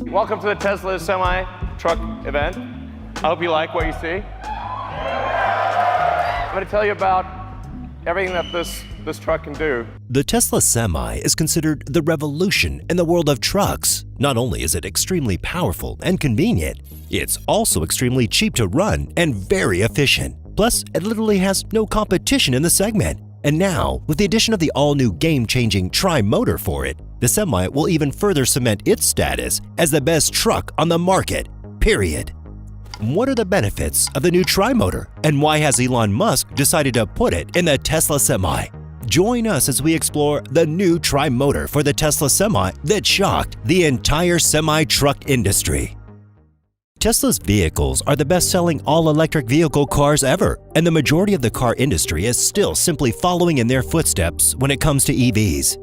Welcome to the Tesla Semi Truck event. I hope you like what you see. I'm going to tell you about everything that this truck can do. The Tesla Semi is considered the revolution in the world of trucks. Not only is it extremely powerful and convenient, it's also extremely cheap to run and very efficient. Plus, it literally has no competition in the segment. And now, with the addition of the all-new game-changing Tri-Motor for it, the Semi will even further cement its status as the best truck on the market, period. What are the benefits of the new Tri-Motor, and why has Elon Musk decided to put it in the Tesla Semi? Join us as we explore the new Tri-Motor for the Tesla Semi that shocked the entire semi-truck industry. Tesla's vehicles are the best-selling all-electric vehicle cars ever, and the majority of the car industry is still simply following in their footsteps when it comes to EVs.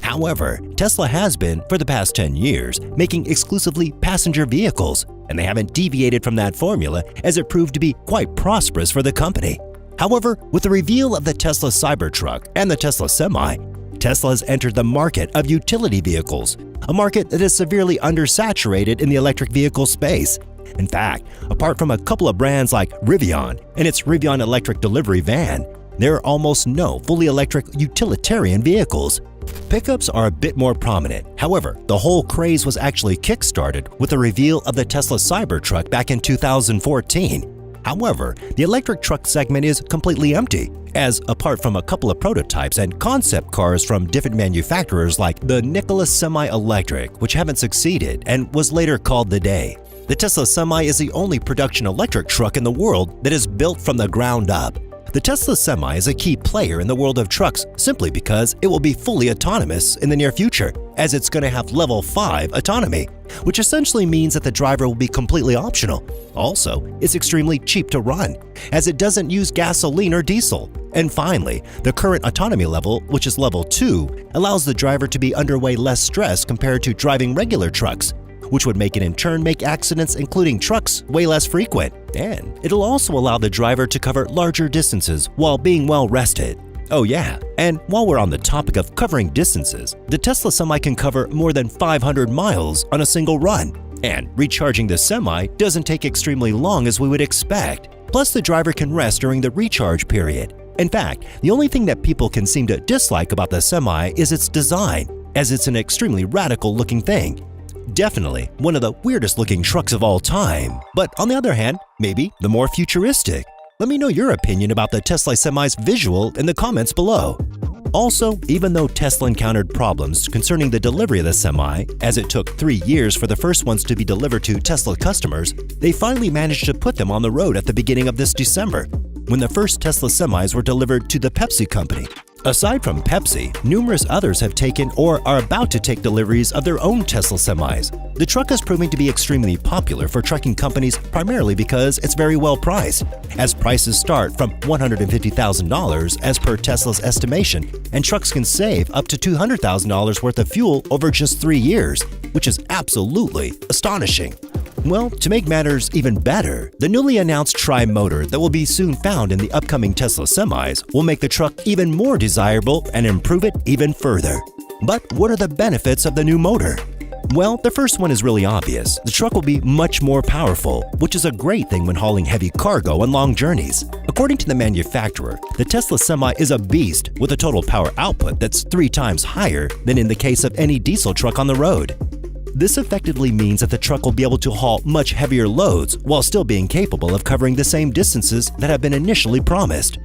However, Tesla has been, for the past 10 years, making exclusively passenger vehicles, and they haven't deviated from that formula as it proved to be quite prosperous for the company. However, with the reveal of the Tesla Cybertruck and the Tesla Semi, Tesla has entered the market of utility vehicles, a market that is severely undersaturated in the electric vehicle space. In fact, apart from a couple of brands like Rivian and its Rivian electric delivery van, there are almost no fully electric utilitarian vehicles. Pickups are a bit more prominent. However, the whole craze was actually kick-started with the reveal of the Tesla Cybertruck back in 2014. However, the electric truck segment is completely empty, as apart from a couple of prototypes and concept cars from different manufacturers like the Nikola Semi-Electric, which haven't succeeded and was later called the Day. The Tesla Semi is the only production electric truck in the world that is built from the ground up. The Tesla Semi is a key player in the world of trucks simply because it will be fully autonomous in the near future, as it's going to have level 5 autonomy, which essentially means that the driver will be completely optional. Also, it's extremely cheap to run, as it doesn't use gasoline or diesel. And finally, the current autonomy level, which is level 2, allows the driver to be under way less stress compared to driving regular trucks, which would make it in turn make accidents including trucks way less frequent. And it'll also allow the driver to cover larger distances while being well rested. Oh yeah, and while we're on the topic of covering distances, the Tesla Semi can cover more than 500 miles on a single run. And recharging the Semi doesn't take extremely long as we would expect. Plus, the driver can rest during the recharge period. In fact, the only thing that people can seem to dislike about the Semi is its design, as it's an extremely radical looking thing. Definitely one of the weirdest looking trucks of all time, but on the other hand, maybe the more futuristic. Let me know your opinion about the Tesla Semi's visual in the comments below. Also, even though Tesla encountered problems concerning the delivery of the Semi, as it took 3 years for the first ones to be delivered to Tesla customers, they finally managed to put them on the road at the beginning of this December, when the first Tesla Semis were delivered to the Pepsi company. Aside from Pepsi, numerous others have taken or are about to take deliveries of their own Tesla Semis. The truck is proving to be extremely popular for trucking companies primarily because it's very well priced, as prices start from $150,000 as per Tesla's estimation, and trucks can save up to $200,000 worth of fuel over just 3 years, which is absolutely astonishing. Well, to make matters even better, the newly announced Tri-Motor that will be soon found in the upcoming Tesla Semis will make the truck even more desirable and improve it even further. But what are the benefits of the new motor? Well, the first one is really obvious. The truck will be much more powerful, which is a great thing when hauling heavy cargo on long journeys. According to the manufacturer, the Tesla Semi is a beast with a total power output that's 3 times higher than in the case of any diesel truck on the road. This effectively means that the truck will be able to haul much heavier loads while still being capable of covering the same distances that have been initially promised.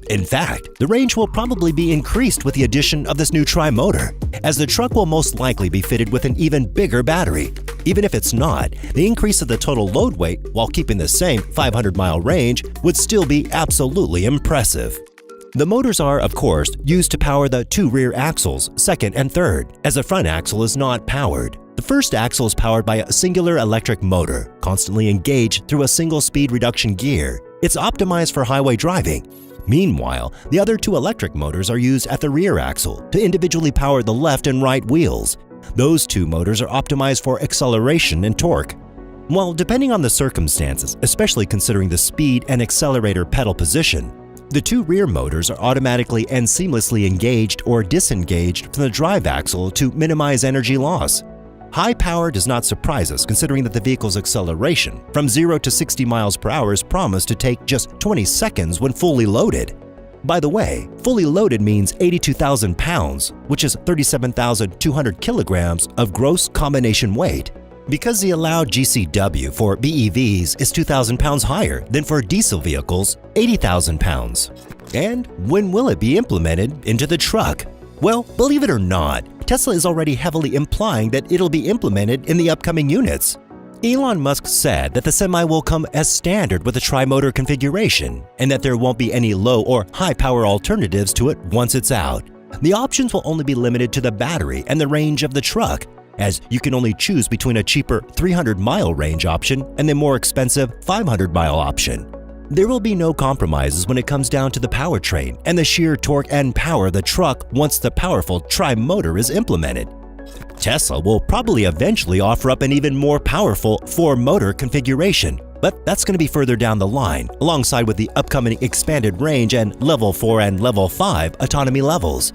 In fact, the range will probably be increased with the addition of this new Tri-Motor, as the truck will most likely be fitted with an even bigger battery. Even if it's not, the increase of the total load weight while keeping the same 500-mile range would still be absolutely impressive. The motors are, of course, used to power the 2 rear axles, second and third, as the front axle is not powered. The first axle is powered by a singular electric motor, constantly engaged through a single speed reduction gear. It's optimized for highway driving. Meanwhile, the other 2 electric motors are used at the rear axle to individually power the left and right wheels. Those 2 motors are optimized for acceleration and torque. Well, depending on the circumstances, especially considering the speed and accelerator pedal position, the 2 rear motors are automatically and seamlessly engaged or disengaged from the drive axle to minimize energy loss. High power does not surprise us considering that the vehicle's acceleration from 0 to 60 miles per hour is promised to take just 20 seconds when fully loaded. By the way, fully loaded means 82,000 pounds, which is 37,200 kilograms of gross combination weight. Because the allowed GCW for BEVs is 2,000 pounds higher than for diesel vehicles, 80,000 pounds. And when will it be implemented into the truck? Well, believe it or not, Tesla is already heavily implying that it'll be implemented in the upcoming units. Elon Musk said that the Semi will come as standard with a tri-motor configuration and that there won't be any low or high power alternatives to it once it's out. The options will only be limited to the battery and the range of the truck, as you can only choose between a cheaper 300-mile range option and the more expensive 500-mile option. There will be no compromises when it comes down to the powertrain and the sheer torque and power of the truck once the powerful tri-motor is implemented. Tesla will probably eventually offer up an even more powerful 4-motor configuration, but that's going to be further down the line, alongside with the upcoming expanded range and Level 4 and Level 5 autonomy levels.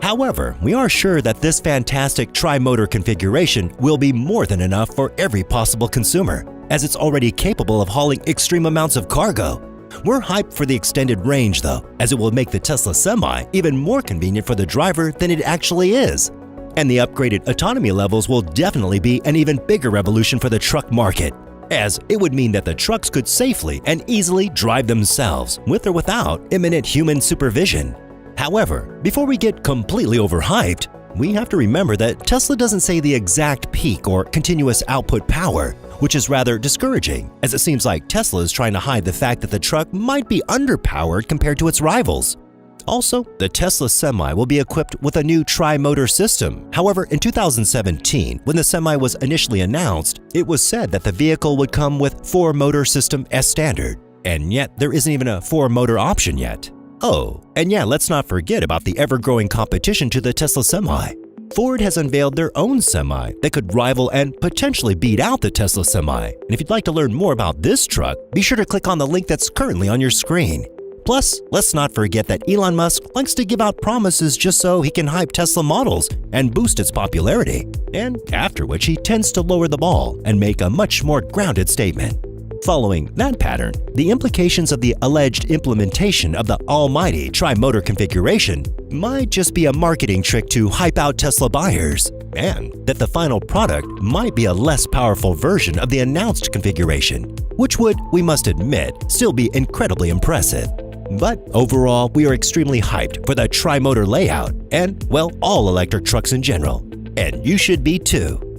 However, we are sure that this fantastic tri-motor configuration will be more than enough for every possible consumer, as it's already capable of hauling extreme amounts of cargo. We're hyped for the extended range though, as it will make the Tesla Semi even more convenient for the driver than it actually is. And the upgraded autonomy levels will definitely be an even bigger revolution for the truck market, as it would mean that the trucks could safely and easily drive themselves, with or without imminent human supervision. However, before we get completely overhyped, we have to remember that Tesla doesn't say the exact peak or continuous output power, which is rather discouraging, as it seems like Tesla is trying to hide the fact that the truck might be underpowered compared to its rivals. Also, the Tesla Semi will be equipped with a new tri-motor system. However, in 2017, when the Semi was initially announced, it was said that the vehicle would come with 4-motor system as standard, and yet there isn't even a 4-motor option yet. Oh, and yeah, let's not forget about the ever-growing competition to the Tesla Semi. Ford has unveiled their own Semi that could rival and potentially beat out the Tesla Semi. And if you'd like to learn more about this truck, be sure to click on the link that's currently on your screen. Plus, let's not forget that Elon Musk likes to give out promises just so he can hype Tesla models and boost its popularity, and after which he tends to lower the ball and make a much more grounded statement. Following that pattern, the implications of the alleged implementation of the almighty tri-motor configuration might just be a marketing trick to hype out Tesla buyers, and that the final product might be a less powerful version of the announced configuration, which would, we must admit, still be incredibly impressive. But overall, we are extremely hyped for the tri-motor layout and, well, all electric trucks in general. And you should be too.